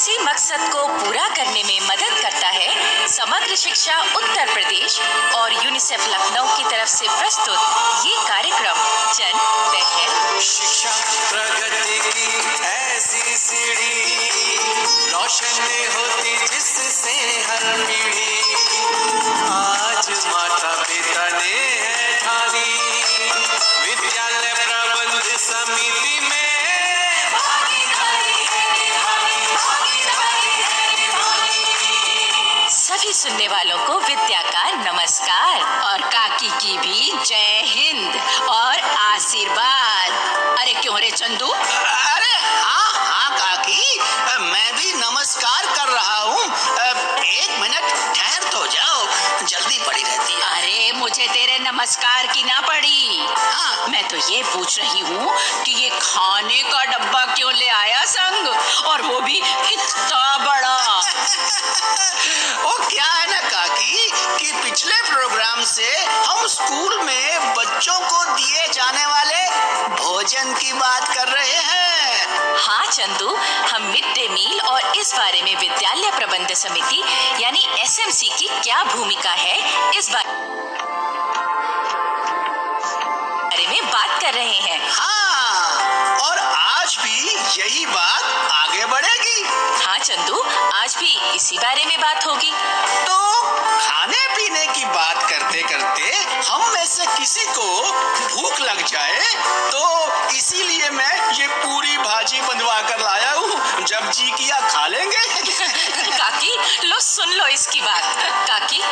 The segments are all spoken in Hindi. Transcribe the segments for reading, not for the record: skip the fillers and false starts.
इसी मकसद को पूरा करने में मदद करता है समग्र शिक्षा उत्तर प्रदेश और यूनिसेफ लखनऊ की तरफ से प्रस्तुत ये कार्यक्रम जन पहल। शिक्षा प्रगति की ऐसी सीढ़ी रोशन होती जिससे हर पीढ़ी। आज माता पिता ने है ठानी विद्यालय प्रबंध समिति में सभी सुनने वालों को विद्या का नमस्कार और काकी की भी जय हिंद और आशीर्वाद। अरे क्यों रे चंदू? अरे हाँ काकी, मैं भी नमस्कार कर रहा हूँ। एक मिनट ठहर तो जाओ, जल्दी पड़ी रहती है। अरे मुझे तेरे नमस्कार की ना पड़ी। हाँ, मैं तो ये पूछ रही हूँ कि ये खाने का डब्बा क्यों ले आया संग, और वो भी इतना बड़ा। वो क्या है ना काकी कि पिछले प्रोग्राम से हम स्कूल में बच्चों को दिए जाने वाले भोजन की बात कर रहे हैं। हाँ चंदू, हम मिड डे मील और इस बारे में विद्यालय प्रबंध समिति यानी एसएमसी की क्या भूमिका है इस बारे में बात कर रहे हैं। हाँ, और आज भी यही बात आगे बढ़ेगी। हाँ चंदू, आज भी इसी बारे में बात होगी। तो खाने पीने की बात करते करते हम में से किसी को भूख लग जाए तो इसीलिए मैं ये पूरी भाजी बंधवा कर लाया हूँ। जब जी किया खा लेंगे। काकी लो सुन लो इसकी बात। काकी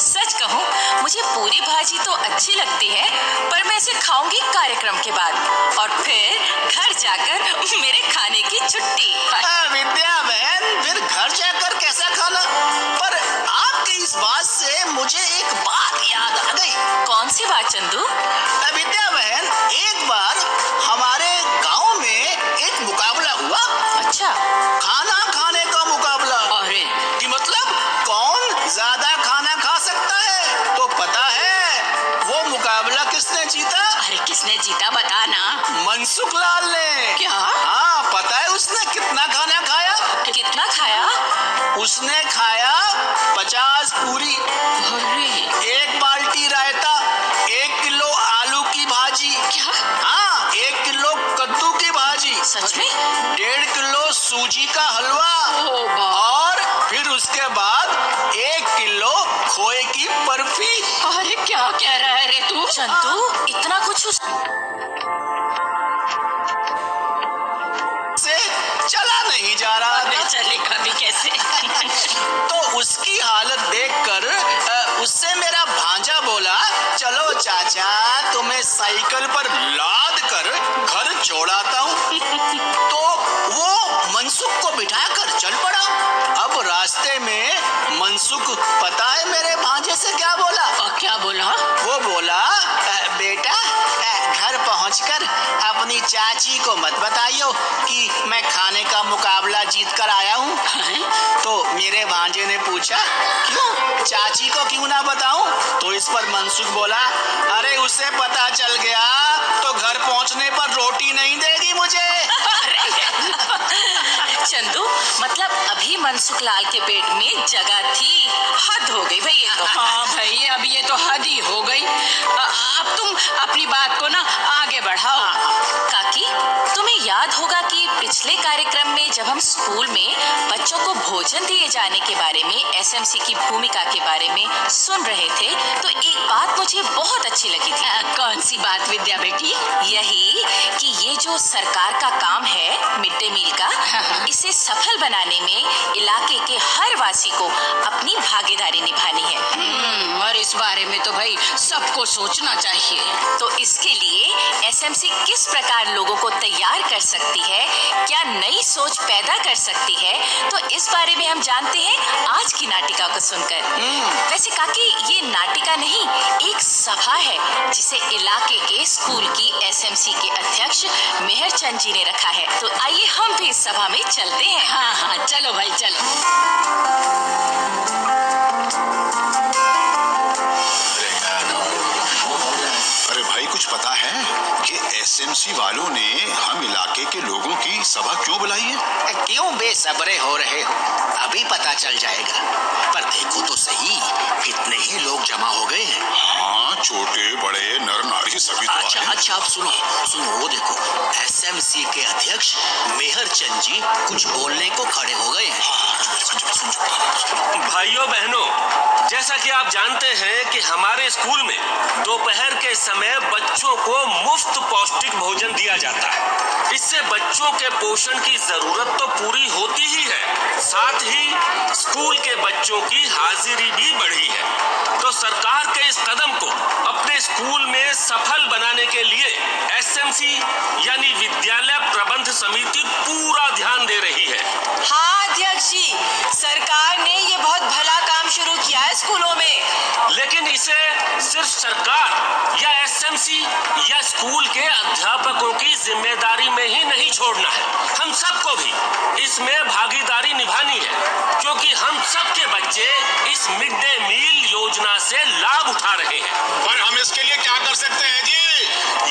सच कहूँ, मुझे पूरी भाजी तो अच्छी लगती है, पर मैं इसे खाऊंगी कार्यक्रम के बाद और फिर घर जाकर मेरे खाने की छुट्टी। विद्या बहन, फिर घर जाकर कैसा खाना? पर आपकी इस बात से मुझे एक बात याद आ गई। कौन सी बात चंदू? विद्या बहन, एक बार हमारे गांव में एक मुकाबला हुआ। अच्छा, खाना खाने का मुकाबला। अरे कि मतलब कौन ज्यादा खाना खा सकता है। तो पता है वो मुकाबला किसने जीता? अरे किसने जीता बता ना। मनसुख लाल ने। क्या? हाँ, पता है उसने कितना खाना खाया? कितना खाया? उसने खाया 50 पूरी, अरे 1 बाल्टी रायता, 1 किलो आलू की भाजी। क्या? हाँ, 1 किलो कद्दू की भाजी, सच में? 1.5 किलो सूजी का हलवा ओ बाप। और फिर उसके बाद 1 किलो खोए की बर्फी। अरे क्या कह रहा है रे तू? चंदू इतना कुछ से चला नहीं जा रहा था। चलेगा भी कैसे? तो उसकी हालत देखकर उससे मेरा भांजा बोला, चलो चाचा तुम्हें साइकिल पर लाद कर घर छोड़ाता हूँ। तो वो मनसुख को बिठाकर चल पड़ा। अब रास्ते में मनसुख पता है मेरे भांजे से क्या बोला? और क्या बोला? वो बोला, बेटा घर पहुंचकर अपनी चाची को मत बताइयो कि मैं खाने का मुकाबला जीत कर आया हूँ। तो मेरे भांजे ने पूछा, क्यों चाची को क्यों ना बताऊं? तो इस पर मनसुख बोला, अरे उसे पता चल गया तो घर पहुंचने पर रोटी नहीं देगी मुझे। चंदू मतलब अभी मनसुख लाल के पेट में जगह थी। हद हो गई भाई ये तो। हाँ भाई, अब ये तो हद ही हो गई। अब तुम अपनी बात को ना आगे बढ़ाओ। काकी तुम्हें याद होगा कि पिछले कार्यक्रम में जब हम स्कूल में बच्चों को भोजन दिए जाने के बारे में एसएमसी की भूमिका के बारे में सुन रहे थे, तो एक बात मुझे बहुत अच्छी लगी थी। कौन सी बात विद्या बेटी? यही कि ये जो सरकार का काम है मिड डे मील का, इसे सफल बनाने में इलाके के हर वासी को अपनी भागीदारी निभानी है। और इस बारे में तो भाई सबको सोचना चाहिए। तो इसके लिए एसएमसी किस प्रकार लोगों को तैयार कर सकती है, क्या नई सोच पैदा कर सकती है, तो इस बारे में हम जानते हैं आज की नाटिका को सुनकर। वैसे काकी ये नाटिका नहीं, एक सभा है जिसे इलाके के स्कूल की एसएमसी के अध्यक्ष मेहर चंद जी ने रखा है। तो आइए हम भी इस सभा में चलते हैं। हाँ हाँ चलो भाई चलो। अरे भाई कुछ पता है कि एसएमसी वालों ने हम इलाके के लोगों की सभा क्यों बुलाई है? क्यों बेसब्रे हो रहे हो? अभी पता चल जाएगा। पर देखो तो सही, कितने ही लोग जमा हो गए हैं। हाँ, छोटे बड़े नर नारी सभी तो अच्छा आए। अच्छा, आप सुनो वो देखो, एसएमसी के अध्यक्ष मेहर चंद जी कुछ बोलने को खड़े हो गए हैं। भाइयों बहनों, जैसा कि आप जानते हैं कि हमारे स्कूल में दोपहर के समय बच्चों को मुफ्त पौष्टिक भोजन दिया जाता है। इससे बच्चों के पोषण की जरूरत तो पूरी होती ही है, साथ ही स्कूल के बच्चों की हाजिरी भी बढ़ी है। तो सरकार के इस कदम को अपने स्कूल में सफल बनाने के लिए एसएमसी यानी विद्यालय प्रबंध समिति पूरा ध्यान दे रही है। हाँ अध्यक्ष जी, सरकार ने ये बहुत भला काम शुरू किया है स्कूलों में। लेकिन इसे सिर्फ सरकार या एसएमसी या स्कूल के अध्यापकों की जिम्मेदारी में ही नहीं छोड़ना है, हम सबको भी इसमें भागीदारी निभानी है, क्योंकि हम सबके बच्चे इस मिड डे मील योजना से लाभ उठा रहे हैं। पर हम इसके लिए क्या कर सकते हैं जी?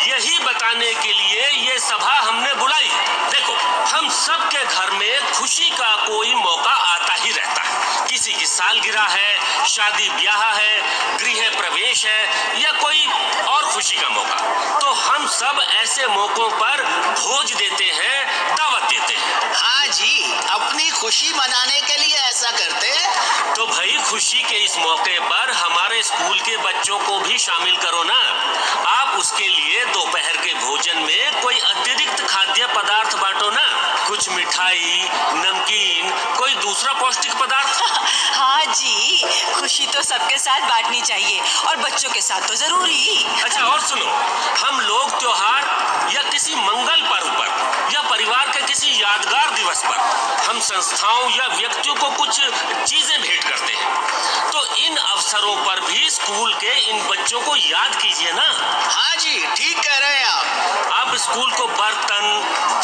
यही बताने के लिए ये सभा हमने बुलाई। देखो, हम सबके घर में खुशी का कोई मौका आता ही रहता है। किसी की सालगिरह है, शादी ब्याह है, गृह प्रवेश है या कोई और खुशी का मौका। तो हम सब ऐसे मौकों पर भोज देते हैं, दावत देते हैं। हाँ जी, अपनी खुशी मनाने के लिए ऐसा करते हैं। तो भाई, खुशी के इस मौके पर हमारे स्कूल के बच्चों को भी शामिल करो ना। आप उसके लिए दोपहर के भोजन में कोई अतिरिक्त खाद्य पदार्थ बांटो ना, कुछ मिठाई, नमकीन, कोई दूसरा पौष्टिक पदार्थ। हाँ जी, खुशी तो सबके साथ बांटनी चाहिए और बच्चों के साथ तो जरूरी। अच्छा, और सुनो, हम लोग त्योहार या किसी मंगल पर्व पर या परिवार के किसी यादगार दिवस पर हम संस्थाओं या व्यक्तियों को कुछ चीजें भेंट करते हैं। तो इन अवसरों पर भी स्कूल के इन बच्चों को याद कीजिए ना। हाँ जी, ठीक कह रहे हैं आप। स्कूल को बर्तन,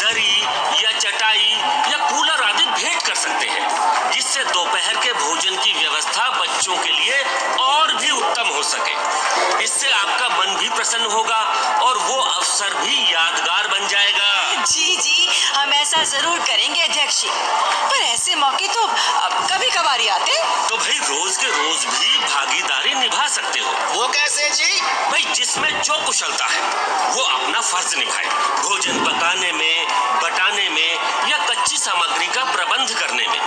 दरी या चटाई या कूलर आदि भेंट कर सकते हैं, जिससे दोपहर के भोजन की व्यवस्था बच्चों के लिए और भी उत्तम हो सके। इससे आपका मन भी प्रसन्न होगा और वो अवसर भी यादगार बन जाएगा। जी जी, हम ऐसा जरूर करेंगे अध्यक्ष जी। पर ऐसे मौके तो कभी कभार ही आते। तो भाई, रोज के रोज भी भागीदारी निभा सकते हो। वो कैसे जी? भाई, जिसमें जो कुशलता है वो अपना फर्ज निभाए। भोजन पकाने में, बटाने में या कच्ची सामग्री का प्रबंध करने में,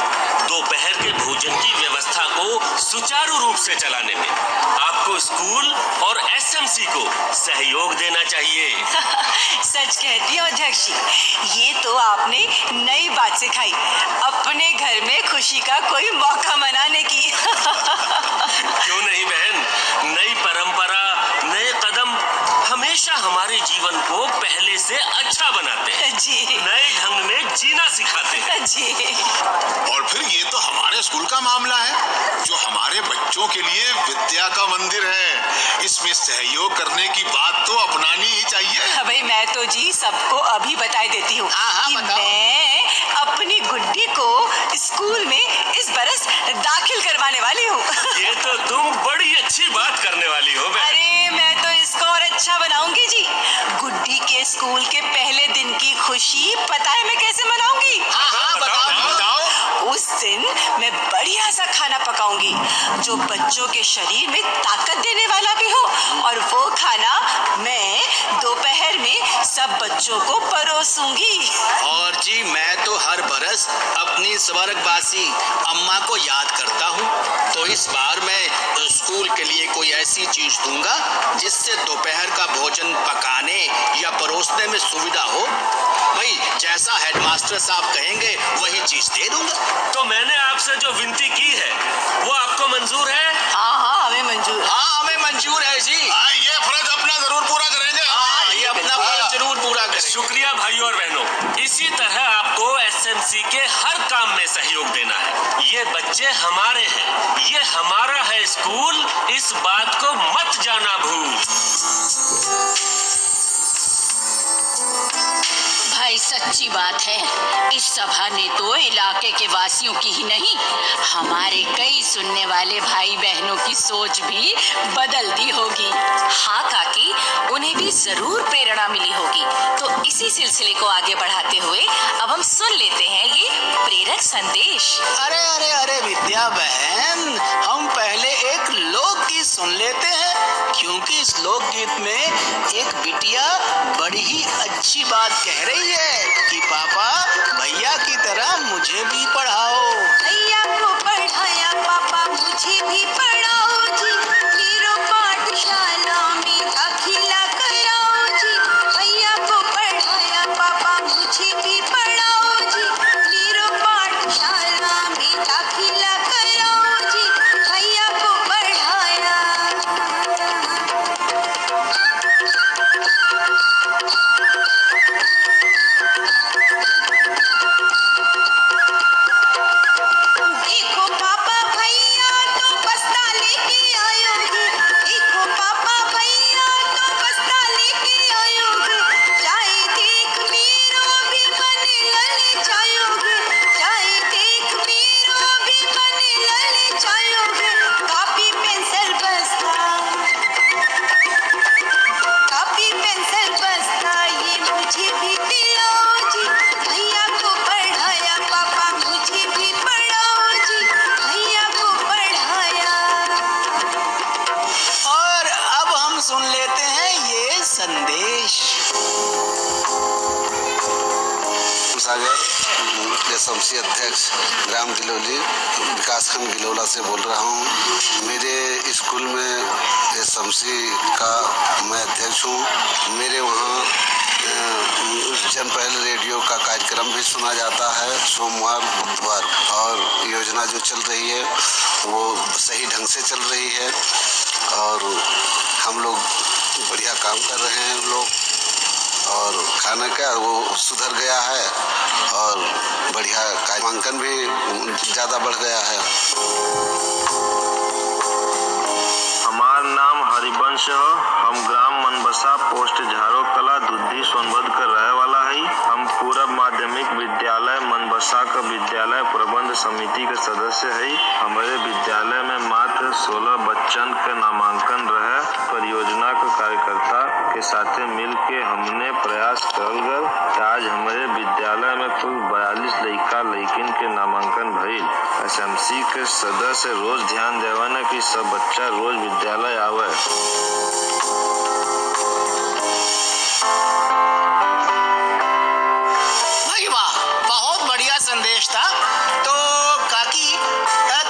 दोपहर के भोजन की व्यवस्था को सुचारू रूप से चलाने में आपको स्कूल और एसएमसी को सहयोग देना चाहिए। सच कहती हो अध्यक्ष जी, ये तो आपने नई बात सिखाई, अपने घर में खुशी का कोई मौका मनाने की। क्यों नहीं बहन, नई परंपरा, नए कदम हमेशा हमारे जीवन को पहले से अच्छा बनाते हैं, जी नए ढंग में जीना सिखाते हैं। जी। और फिर ये तो हमारे स्कूल का मामला है, जो हमारे बच्चों के लिए विद्या का मंदिर है। इसमें सहयोग करने की बात तो अपनानी ही चाहिए। भाई, मैं तो जी सबको अभी बता देती हूँ कि बताओ। मैं अपनी गुड्डी को स्कूल में इस बरस दाखिल करवाने वाली हूँ। ये तो तुम बड़ी अच्छी बात करने वाली हो बहन। अरे, मैं तो इसको और अच्छा बनाऊंगी जी। गुड्डी के स्कूल के पहले दिन की खुशी पता है मैं कैसे मनाऊंगी? हाँ, बताओ। उस दिन मैं बढ़िया सा खाना पकाऊंगी जो बच्चों के शरीर में ताकत देने वाला भी हो, और वो खाना मैं दोपहर में सब बच्चों को परोसूंगी। और जी, मैं तो हर बरस अपनी स्वर्गवासी अम्मा को याद करता हूँ। तो इस बार मैं स्कूल के लिए कोई ऐसी चीज दूंगा जिससे दोपहर का भोजन पकाने या परोसने में सुविधा हो। भाई, जैसा हेडमास्टर साहब कहेंगे वही चीज दे दूंगा। तो मैंने आपसे जो विनती की है वो आपको मंजूर है? हाँ हाँ, हमें मंजूर। हाँ, हमें मंजूर है जी। ये फर्ज अपना जरूर पूरा करेंगे। हाँ, ये अपना फर्ज जरूर पूरा करें। शुक्रिया भाइयों और बहनों। इसी तरह आपको एसएमसी के हर काम में सहयोग देना है। ये बच्चे हमारे हैं, ये हमारा है स्कूल, इस बात को मत जाना भूल। भाई सच्ची बात है, इस सभा ने तो इलाके के वासियों की ही नहीं, हमारे कई सुनने वाले भाई बहनों की सोच भी बदल दी होगी। हाँ काकी, उन्हें भी जरूर प्रेरणा मिली होगी। तो इसी सिलसिले को आगे बढ़ाते हुए अब हम सुन लेते हैं ये प्रेरक संदेश। अरे अरे अरे विद्या बहन, हम पहले एक लोकगीत सुन लेते हैं, क्योंकि इस लोकगीत में एक बिटिया बड़ी ही अच्छी बात कह रही है कि पापा भैया की तरह मुझे भी पढ़ाओ। भैया को पढ़ाया पापा मुझे भी पढ़ाओ जी, मेरो पाठशाला में दाखिला कराओ जी। भैया को पढ़ाया पापा मुझे भी पढ़ाओ जी, मेरो पाठशाला में दाखिला कराओ जी। भैया को पढ़ाया। देखो पापा भैया तो बस्ता लेके आयोगे, देखो पापा भैया तो बस्ता लेके आयोगे। जाए देख मेरो भी मन ललचायोगे, जाए देख मेरो भी मन ललचायोगे। कॉपी पेंसिल बस्ता, कॉपी पेंसिल बस्ता ये मुझे भी दिलाओ जी। भैया को पढ़ाया पापा मुझे भी पढ़ाओ जी, भैया को पढ़ाया। और अब हम सुन लेते हैं ये संदेश। सागर एसएमसी अध्यक्ष ग्राम गिलौली विकासखंड गिलौला से बोल रहा हूँ। मेरे स्कूल में एसएमसी का मैं अध्यक्ष हूँ। मेरे वहाँ जन पहल रेडियो का कार्यक्रम भी सुना जाता है सोमवार बुधवार, और योजना जो चल रही है वो सही ढंग से चल रही है और हम लोग बढ़िया काम कर रहे हैं लोग, और खाना का वो सुधर गया है और बढ़िया नामांकन भी ज़्यादा बढ़ गया है। हमार नाम हरिवंश है। हम ग्राम मनबसा पोस्ट झारो कला दुद्धी सोनभद्र का रहे वाला है। हम पूरब माध्यमिक विद्यालय मनबसा का विद्यालय प्रबंध समिति के सदस्य है। हमारे विद्यालय में मात्र 16 बच्चन का नामांकन रहे। परियोजना के कार्यकर्ता के साथ मिल के हमने प्रयास करल गल। आज हमारे विद्यालय में कुल 42 लड़का लड़किन के नामांकन भइल। एसएमसी के सदस्य रोज ध्यान देवन कि सब बच्चा रोज विद्यालय आवे। भाई वाह, बहुत बढ़िया संदेश था। तो काकी,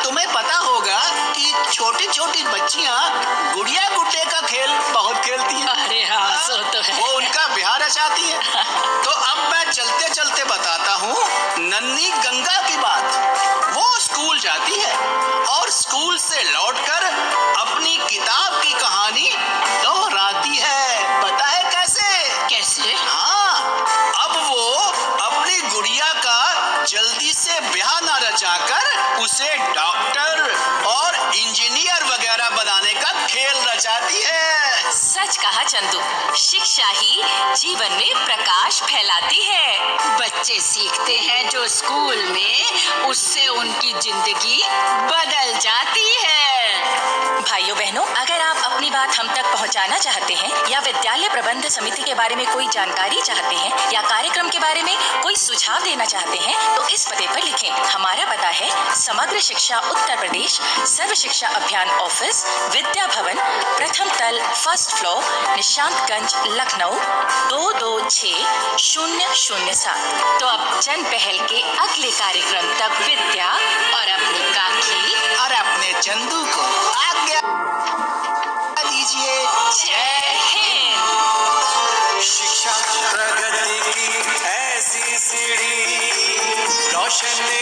तुम्हें पता होगा कि छोटी छोटी बच्चियां गुड़िया गुड्डे का खेल बहुत खेलती हैं। अरे हाँ, सो तो है। वो उनका बिहार रचाती है। तो अब मैं चलते चलते बताता हूँ नन्ही गंगा की बात। वो स्कूल जाती है और स्कूल से लौटकर अपनी किताब की कहानी दोहराती है। पता है कैसे? कैसे? हाँ, अब वो अपनी गुड़िया का जल्दी से ब्याह न रचाकर उसे डॉक्टर और इंजीनियर वगैरह बनाने का खेल रचाती है। सच कहा चंदू, शिक्षा ही जीवन में प्रकाश फैलाती है। बच्चे सीखते हैं जो स्कूल में, उससे उनकी जिंदगी बदल जाती है। भाइयों बहनों, अगर आप अपनी बात हम तक पहुंचाना चाहते हैं या विद्यालय प्रबंध समिति के बारे में कोई जानकारी चाहते हैं या कार्यक्रम के बारे में कोई सुझाव देना चाहते हैं तो इस पते पर लिखें। हमारा पता है समग्र शिक्षा उत्तर प्रदेश सर्व शिक्षा अभियान ऑफिस, विद्या भवन, प्रथम तल, फर्स्ट फ्लोर, निशांतगंज, लखनऊ 226007। तो अब जन पहल के अगले कार्यक्रम तक विद्या और अपनी काकी और अपने चंदू को आज्ञा दीजिए। जय हिंद। शिक्षा प्रगति की ऐसी सीढ़ी रोशन